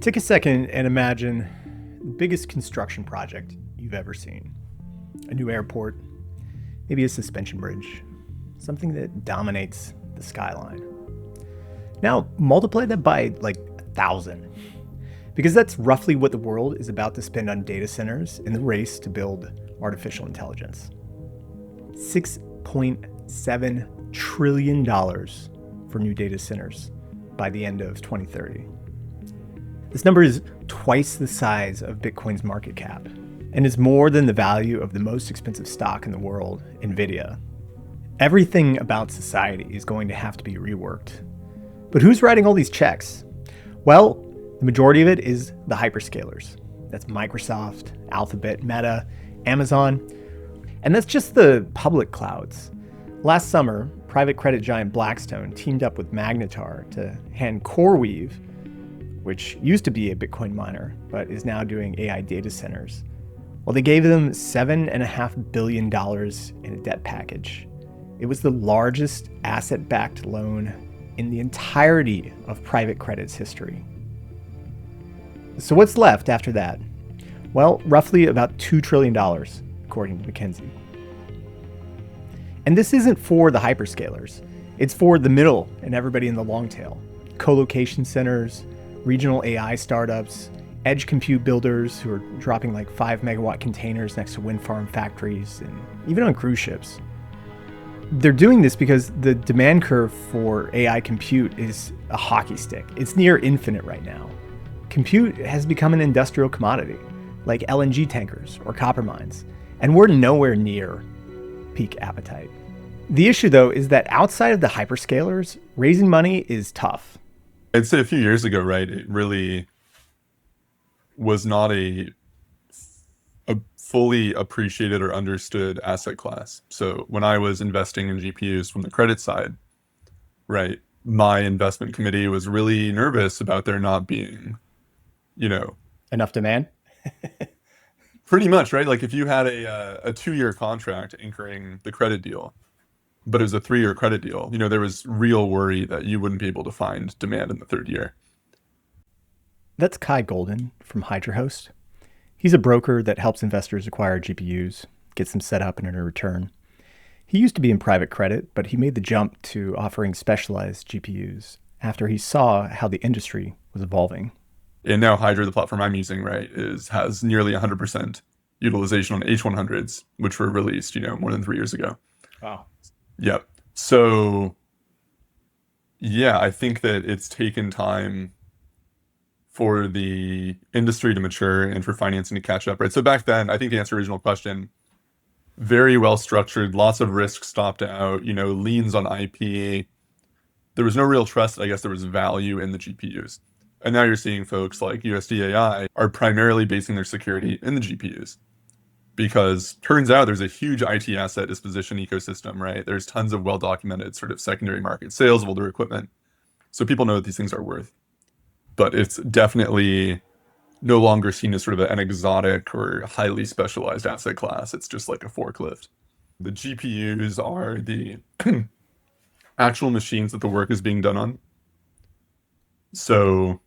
Take a second and imagine the biggest construction project you've ever seen. A new airport, maybe a suspension bridge, something that dominates the skyline. Now multiply that by like 1,000, because that's roughly what the world is about to spend on data centers in the race to build artificial intelligence. $6.7 trillion for new data centers by the end of 2030. This number is twice the size of Bitcoin's market cap and is more than the value of the most expensive stock in the world, Nvidia. Everything about society is going to have to be reworked. But who's writing all these checks? Well, the majority of it is the hyperscalers. That's Microsoft, Alphabet, Meta, Amazon, and that's just the public clouds. Last summer, private credit giant Blackstone teamed up with Magnetar to hand CoreWeave, which used to be a Bitcoin miner, but is now doing AI data centers. Well, they gave them $7.5 billion in a debt package. It was the largest asset-backed loan in the entirety of private credit's history. So what's left after that? Well, roughly about $2 trillion, according to McKinsey. And this isn't for the hyperscalers. It's for the middle and everybody in the long tail. Co-location centers, regional AI startups, edge compute builders who are dropping like 5 megawatt containers next to wind farm factories and even on cruise ships. They're doing this because the demand curve for AI compute is a hockey stick. It's near infinite right now. Compute has become an industrial commodity, like LNG tankers or copper mines, and we're nowhere near peak appetite. The issue, though, is that outside of the hyperscalers, raising money is tough. I'd say a few years ago, right, it really was not a fully appreciated or understood asset class. So when I was investing in GPUs from the credit side, right, my investment committee was really nervous about there not being, Enough demand? pretty much, right? Like if you had a 2-year contract anchoring the credit deal, but it was a 3-year credit deal, there was real worry that you wouldn't be able to find demand in the 3rd year. That's Kai Golden from HydraHost. He's a broker that helps investors acquire GPUs, gets them set up and earn a return. He used to be in private credit, but he made the jump to offering specialized GPUs after he saw how the industry was evolving. And now Hydra, the platform I'm using, right, has nearly 100% utilization on H100s, which were released, more than 3 years ago. Wow. Yep. So, yeah, I think that it's taken time for the industry to mature and for financing to catch up, right? So back then, I think to answer your original question, very well structured, lots of risk stopped out, liens on IP. There was no real trust. I guess there was value in the GPUs. And now you're seeing folks like USD.ai are primarily basing their security in the GPUs. Because turns out there's a huge IT asset disposition ecosystem, right? There's tons of well-documented sort of secondary market sales of older equipment. So people know what these things are worth. But it's definitely no longer seen as sort of an exotic or highly specialized asset class. It's just like a forklift. The GPUs are the actual machines that the work is being done on. So,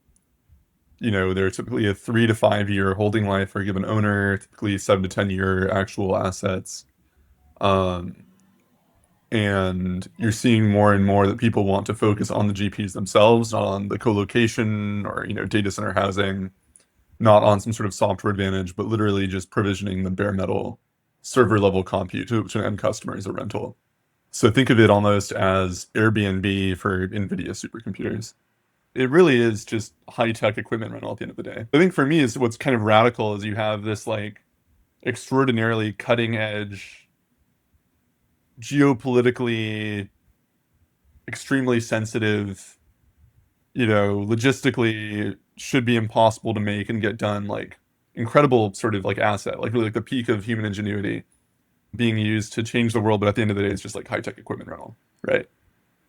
they're typically a 3 to 5 year holding life for a given owner, typically 7 to 10 year actual assets. And you're seeing more and more that people want to focus on the GPUs themselves, not on the co-location or, data center housing, not on some sort of software advantage, but literally just provisioning the bare metal server level compute to an end customer as a rental. So think of it almost as Airbnb for Nvidia supercomputers. It really is just high-tech equipment rental at the end of the day. I think for me is what's kind of radical is you have this like extraordinarily cutting edge, geopolitically extremely sensitive, logistically should be impossible to make and get done, like incredible sort of like asset, like really like the peak of human ingenuity being used to change the world. But at the end of the day, it's just like high-tech equipment rental, right?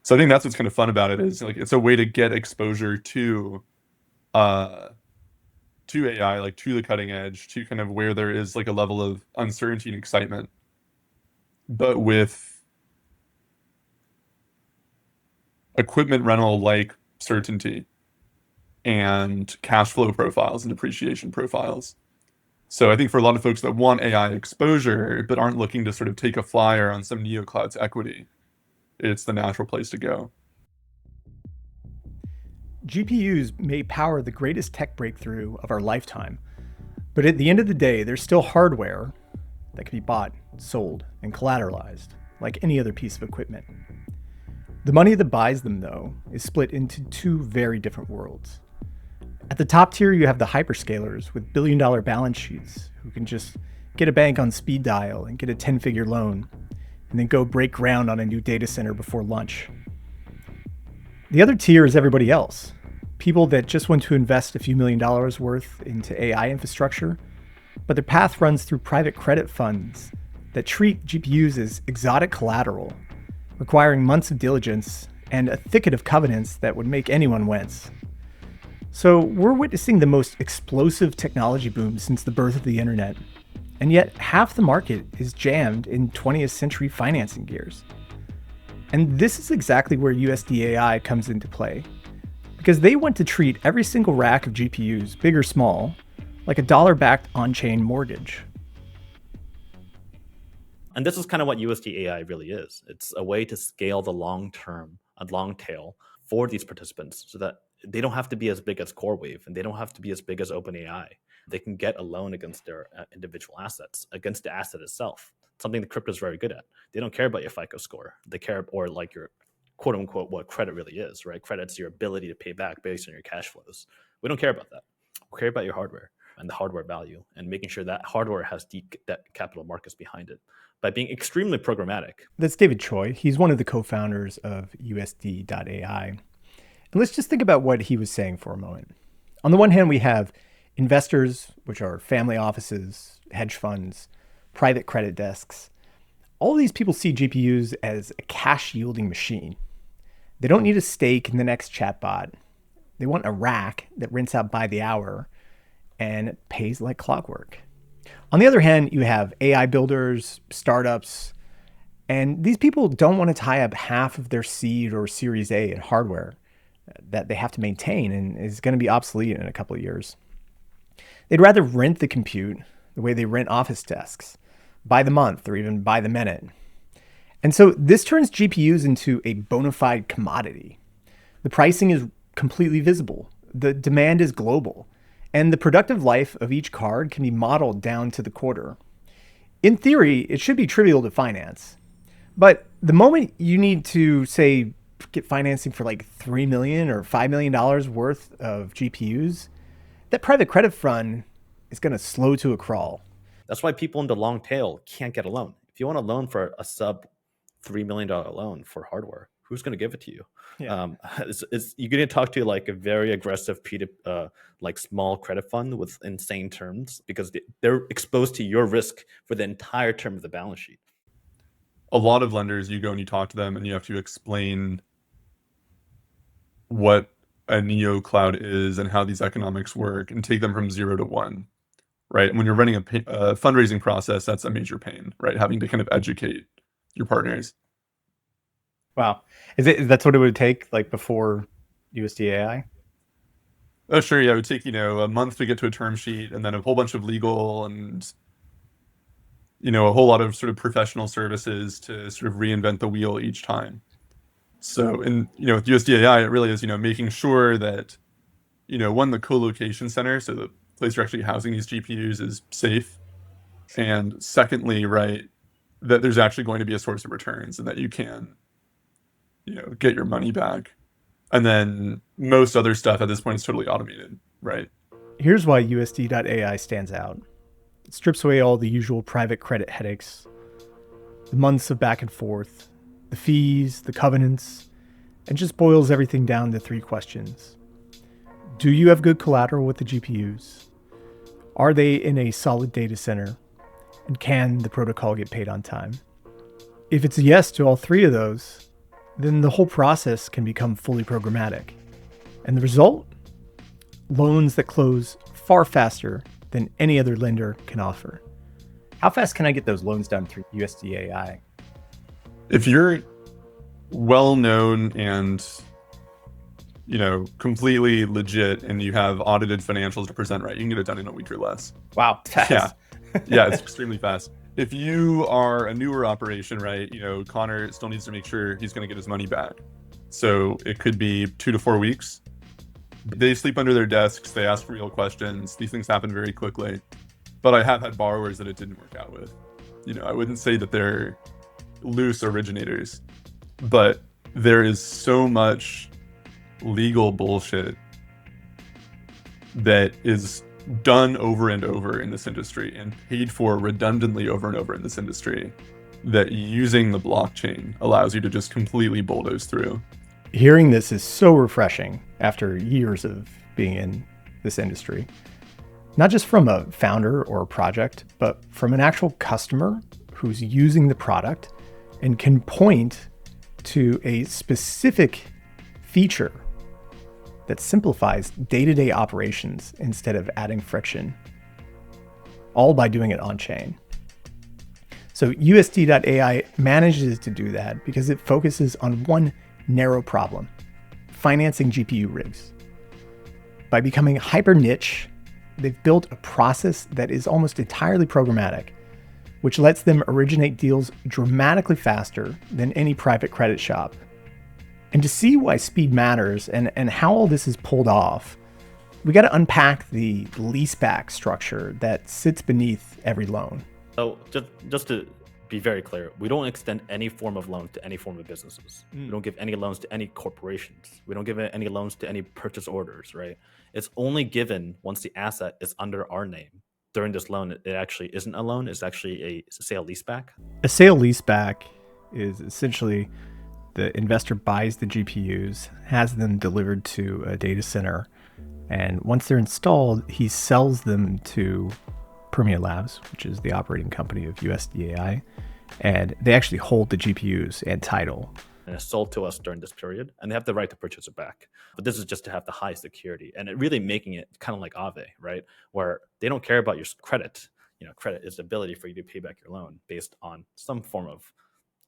So I think that's what's kind of fun about it is like it's a way to get exposure to AI, like to the cutting edge, to kind of where there is like a level of uncertainty and excitement, but with equipment rental like certainty. and cash flow profiles and depreciation profiles. So I think for a lot of folks that want AI exposure but aren't looking to sort of take a flyer on some neocloud's equity, it's the natural place to go. GPUs may power the greatest tech breakthrough of our lifetime, but at the end of the day, they're still hardware that can be bought, sold, and collateralized, like any other piece of equipment. The money that buys them, though, is split into two very different worlds. At the top tier, you have the hyperscalers with billion-dollar balance sheets who can just get a bank on speed dial and get a 10-figure loan, and then go break ground on a new data center before lunch. The other tier is everybody else. People that just want to invest a few $1,000,000 worth into AI infrastructure, but their path runs through private credit funds that treat GPUs as exotic collateral, requiring months of diligence and a thicket of covenants that would make anyone wince. So we're witnessing the most explosive technology boom since the birth of the internet, and yet half the market is jammed in 20th century financing gears. And this is exactly where USD.ai comes into play, because they want to treat every single rack of GPUs, big or small, like a dollar-backed on-chain mortgage. And this is kind of what USD.ai really is. It's a way to scale the long tail for these participants so that they don't have to be as big as CoreWeave and they don't have to be as big as OpenAI. They can get a loan against their individual assets, against the asset itself, something that crypto is very good at. They don't care about your FICO score. They care, or like your quote unquote, what credit really is, right? Credit's your ability to pay back based on your cash flows. We don't care about that. We care about your hardware and the hardware value and making sure that hardware has deep debt capital markets behind it by being extremely programmatic. That's David Choi. He's one of the co-founders of USD.ai. And let's just think about what he was saying for a moment. On the one hand, we have investors, which are family offices, hedge funds, private credit desks. All of these people see GPUs as a cash yielding machine. They don't need a stake in the next chatbot. They want a rack that rents out by the hour and pays like clockwork. On the other hand, you have AI builders, startups, and these people don't want to tie up half of their seed or Series A in hardware that they have to maintain and is going to be obsolete in a couple of years. They'd rather rent the compute the way they rent office desks, by the month or even by the minute. And so this turns GPUs into a bona fide commodity. The pricing is completely visible. The demand is global. And the productive life of each card can be modeled down to the quarter. In theory, it should be trivial to finance. But the moment you need to, say, get financing for like $3 million or $5 million worth of GPUs, that private credit fund is going to slow to a crawl. That's why people in the long tail can't get a loan. If you want a loan for a sub $3 million loan for hardware, who's going to give it to you? Yeah. You're going to talk to like a very aggressive like small credit fund with insane terms because they're exposed to your risk for the entire term of the balance sheet. A lot of lenders, you go and you talk to them and you have to explain what a neo cloud is and how these economics work and take them from 0 to 1, right? And when you're running a fundraising process, that's a major pain, right? Having to kind of educate your partners. Wow. That's what it would take like before USD.ai? Oh, sure. Yeah. It would take, a month to get to a term sheet and then a whole bunch of legal and, a whole lot of sort of professional services to sort of reinvent the wheel each time. So, with USD.ai, it really is, making sure that, one, the co-location center, so the place you're actually housing these GPUs is safe. And secondly, right, that there's actually going to be a source of returns and that you can, get your money back. And then most other stuff at this point is totally automated, right? Here's why USD.ai stands out. It strips away all the usual private credit headaches, the months of back and forth, the fees, the covenants, and just boils everything down to 3 questions. Do you have good collateral with the GPUs? Are they in a solid data center? And can the protocol get paid on time? If it's a yes to all 3 of those, then the whole process can become fully programmatic. And the result? Loans that close far faster than any other lender can offer. How fast can I get those loans done through USD.ai? If you're well known and completely legit and you have audited financials to present, right, you can get it done in a week or less. Wow, fast. Yeah, it's extremely fast. If you are a newer operation, right, Connor still needs to make sure he's going to get his money back. So it could be 2 to 4 weeks. They sleep under their desks. They ask real questions. These things happen very quickly. But I have had borrowers that it didn't work out with. I wouldn't say that they're loose originators, but there is so much legal bullshit that is done over and over in this industry and paid for redundantly over and over in this industry that using the blockchain allows you to just completely bulldoze through. Hearing this is so refreshing after years of being in this industry. Not just from a founder or a project, but from an actual customer who's using the product and can point to a specific feature that simplifies day-to-day operations instead of adding friction, all by doing it on-chain. So USD.ai manages to do that because it focuses on one narrow problem: financing GPU rigs. By becoming hyper niche, they've built a process that is almost entirely programmatic, which lets them originate deals dramatically faster than any private credit shop. And to see why speed matters and how all this is pulled off, we got to unpack the leaseback structure that sits beneath every loan. So just to be very clear, we don't extend any form of loan to any form of businesses. We don't give any loans to any corporations. We don't give any loans to any purchase orders, right? It's only given once the asset is under our name. During this loan, it actually isn't a loan. It's actually a sale-leaseback. A sale-leaseback is essentially the investor buys the GPUs, has them delivered to a data center, and once they're installed, he sells them to Permia Labs, which is the operating company of USD.ai, and they actually hold the GPUs and title. And it's sold to us during this period, and they have the right to purchase it back. But this is just to have the high security, and it really making it kind of like Aave, right? Where they don't care about your credit. Credit is the ability for you to pay back your loan based on some form of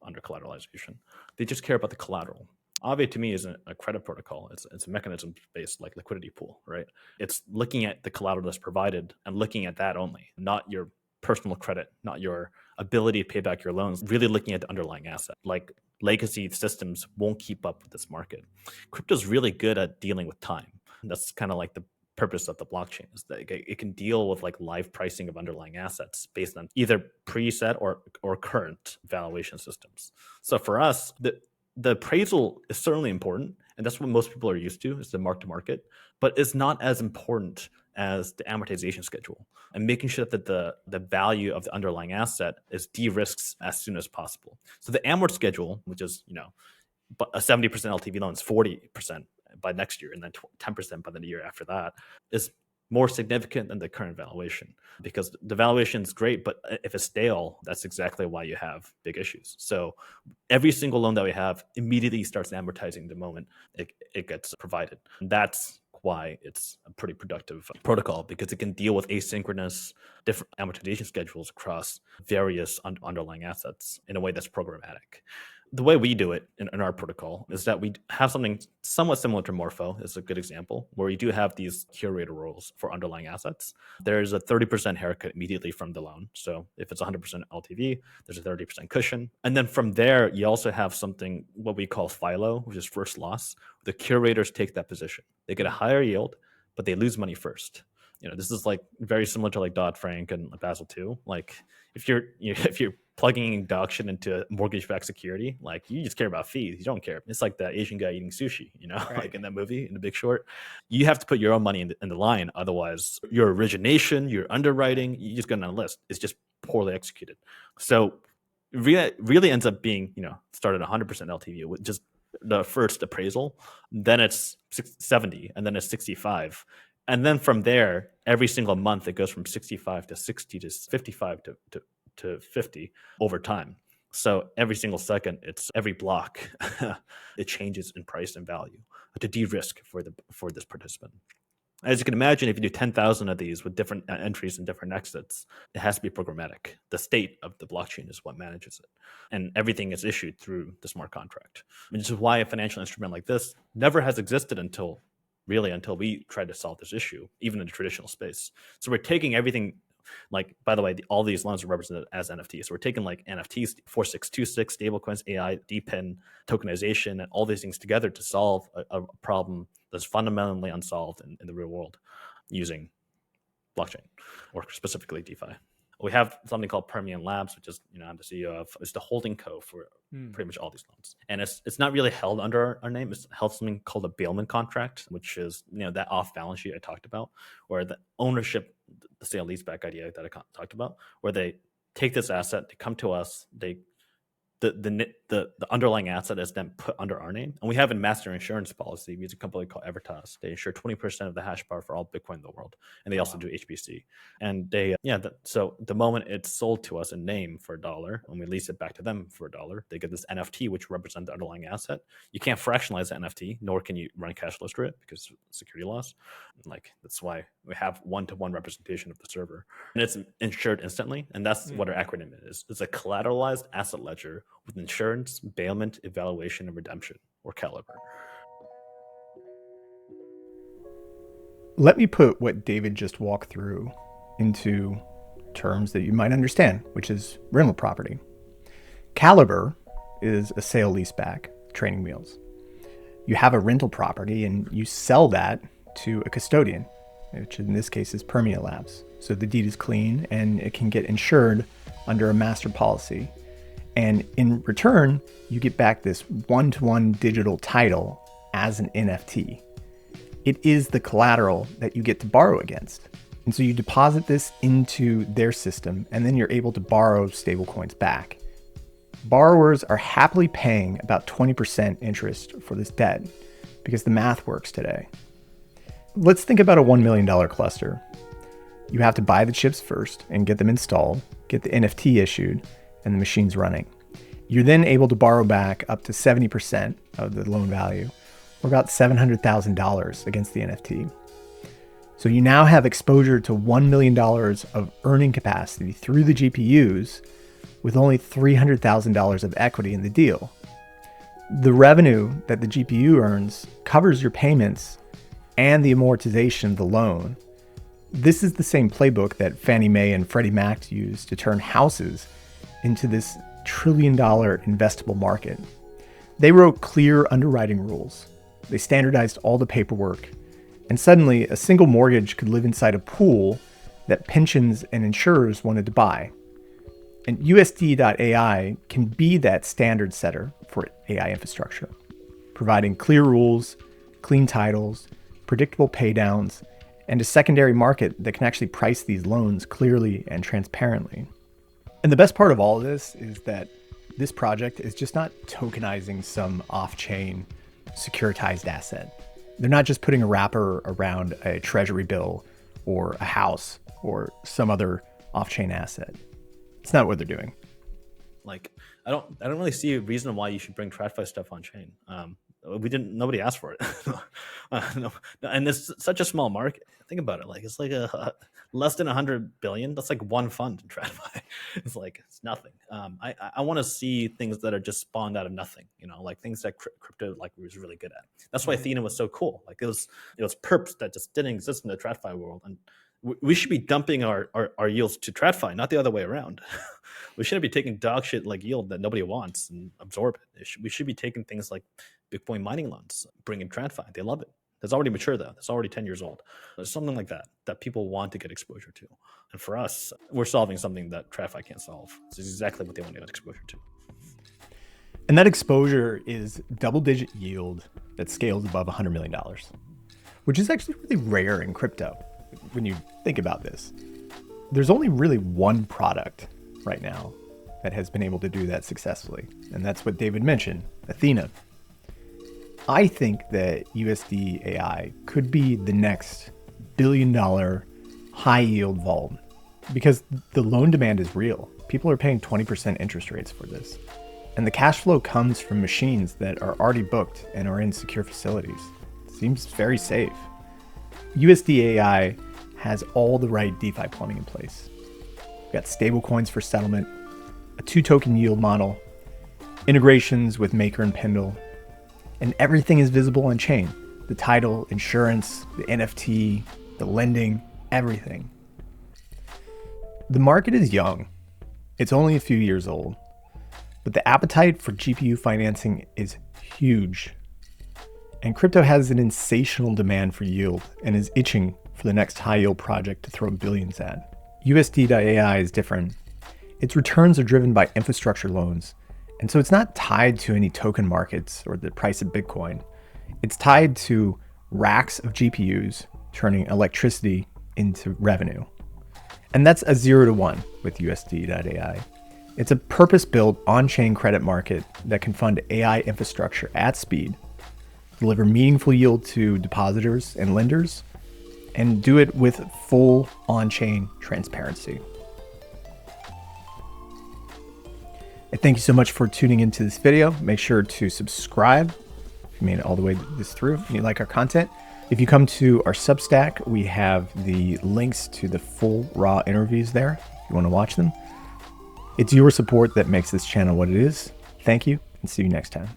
under collateralization. They just care about the collateral. Aave to me isn't a credit protocol. It's a mechanism-based like liquidity pool, right? It's looking at the collateral that's provided and looking at that only, not your personal credit, not your ability to pay back your loans, really looking at the underlying asset. Like legacy systems won't keep up with this market. Crypto's really good at dealing with time. That's kind of like the purpose of the blockchain, is that it can deal with like live pricing of underlying assets based on either preset or current valuation systems. So for us, the appraisal is certainly important, and that's what most people are used to, is the mark to market, but it's not as important as the amortization schedule and making sure that the value of the underlying asset is de-risked as soon as possible. So the amort schedule, which is a 70% LTV loan is 40% by next year, and then 10% by the year after that, is more significant than the current valuation, because the valuation is great, but if it's stale, that's exactly why you have big issues. So every single loan that we have immediately starts amortizing the moment it gets provided. And that's why it's a pretty productive protocol, because it can deal with asynchronous different amortization schedules across various underlying assets in a way that's programmatic. The way we do it in our protocol is that we have something somewhat similar to Morpho. It's a good example, where we do have these curator rules for underlying assets. There's a 30% haircut immediately from the loan. So if it's 100% LTV, there's a 30% cushion. And then from there, you also have something, what we call FiLo, which is first loss. The curators take that position. They get a higher yield, but they lose money first. This is like very similar to like Dodd-Frank and Basel II. Like if you're plugging auction into a mortgage-backed security, like you just care about fees. You don't care. It's like the Asian guy eating sushi, right. Like in that movie, in The Big Short. You have to put your own money in the line. Otherwise, your origination, your underwriting, you just go on a list. It's just poorly executed. So really ends up being, started 100% LTV with just the first appraisal. Then it's 70, and then it's 65. And then from there, every single month, it goes from 65 to 60 to 55 to 50 over time. So every single second, it's every block, it changes in price and value to de-risk for this participant. As you can imagine, if you do 10,000 of these with different entries and different exits, it has to be programmatic. The state of the blockchain is what manages it. And everything is issued through the smart contract, which is why a financial instrument like this never has existed until we tried to solve this issue, even in the traditional space. So we're taking everything, like, by the way, all these loans are represented as NFTs. So we're taking like NFTs, 4626, stablecoins, AI, DePIN, tokenization, and all these things together to solve a problem that's fundamentally unsolved in the real world using blockchain, or specifically DeFi. We have something called Permian Labs, which is, I'm the CEO of. It's the holding co for pretty much all these loans, and it's not really held under our name. It's held something called a bailment contract, which is that off balance sheet I talked about, where the ownership, the sale-leaseback idea that I talked about, where they take this asset, they come to us, the underlying asset is then put under our name, and we have a master insurance policy. We use a company called Evertas. They insure 20% of the hash power for all Bitcoin in the world, and they also do HPC. And they, so the moment it's sold to us in name for $1, and we lease it back to them for $1, they get this NFT, which represents the underlying asset. You can't fractionalize the NFT, nor can you run cash flows through it because of security laws. That's why we have one-to-one representation of the server, and it's insured instantly. And that's what our acronym is. It's a collateralized asset ledger with insurance, bailment, evaluation, and redemption, or Caliber. Let me put what David just walked through into terms that you might understand, which is rental property. Caliber is a sale-leaseback, training wheels. You have a rental property and you sell that to a custodian, which in this case is Permian Labs. So the deed is clean and it can get insured under a master policy. And in return, you get back this one-to-one digital title as an NFT. It is the collateral that you get to borrow against. And so you deposit this into their system, and then you're able to borrow stablecoins back. Borrowers are happily paying about 20% interest for this debt because the math works today. Let's think about a $1 million cluster. You have to buy the chips first and get them installed, get the NFT issued, and the machine's running. You're then able to borrow back up to 70% of the loan value, or about $700,000 against the NFT. So you now have exposure to $1 million of earning capacity through the GPUs with only $300,000 of equity in the deal. The revenue that the GPU earns covers your payments and the amortization of the loan. This is the same playbook that Fannie Mae and Freddie Mac used to turn houses into this $1 trillion investable market. They wrote clear underwriting rules. They standardized all the paperwork, and suddenly a single mortgage could live inside a pool that pensions and insurers wanted to buy. And USD.ai can be that standard setter for AI infrastructure, providing clear rules, clean titles, predictable paydowns, and a secondary market that can actually price these loans clearly and transparently. And the best part of all of this is that this project is just not tokenizing some off-chain securitized asset. They're not just putting a wrapper around a treasury bill or a house or some other off-chain asset. It's not what they're doing. Like, I don't really see a reason why you should bring TradFi stuff on chain. Nobody asked for it. No. And it's such a small market. Think about it. Like, it's like less than 100 billion. That's like one fund in TradFi. It's nothing. I want to see things that are just spawned out of nothing, like things that crypto was really good at. That's why Athena was so cool. Like, it was perps that just didn't exist in the TradFi world. And we should be dumping our yields to TradFi, not the other way around. We shouldn't be taking dog shit like yield that nobody wants and absorb it. We should be taking things like Bitcoin mining loans, bringing TradFi. They love it. It's already mature though. It's already 10 years old. There's something like that people want to get exposure to. And for us, we're solving something that TradFi can't solve. It's exactly what they want to get exposure to. And that exposure is double-digit yield that scales above $100 million, which is actually really rare in crypto when you think about this. There's only really one product right now that has been able to do that successfully, and that's what David mentioned, Athena. I think that USD.ai could be the next billion-dollar high-yield vault because the loan demand is real. People are paying 20% interest rates for this. And the cash flow comes from machines that are already booked and are in secure facilities. It seems very safe. USD.ai has all the right DeFi plumbing in place. We've got stablecoins for settlement, a 2-token yield model, integrations with Maker and Pendle, and everything is visible on chain. The title, insurance, the NFT, the lending, everything. The market is young. It's only a few years old, but the appetite for GPU financing is huge. And crypto has an insatiable demand for yield and is itching for the next high yield project to throw billions at. USD.ai is different. Its returns are driven by infrastructure loans, and so it's not tied to any token markets or the price of Bitcoin. It's tied to racks of GPUs turning electricity into revenue. And that's a 0 to 1 with USD.ai. It's a purpose-built on-chain credit market that can fund AI infrastructure at speed, deliver meaningful yield to depositors and lenders, and do it with full on-chain transparency. And thank you so much for tuning into this video. Make sure to subscribe if you made it all the way this through and you like our content. If you come to our Substack, we have the links to the full raw interviews there if you want to watch them. It's your support that makes this channel what it is. Thank you, and see you next time.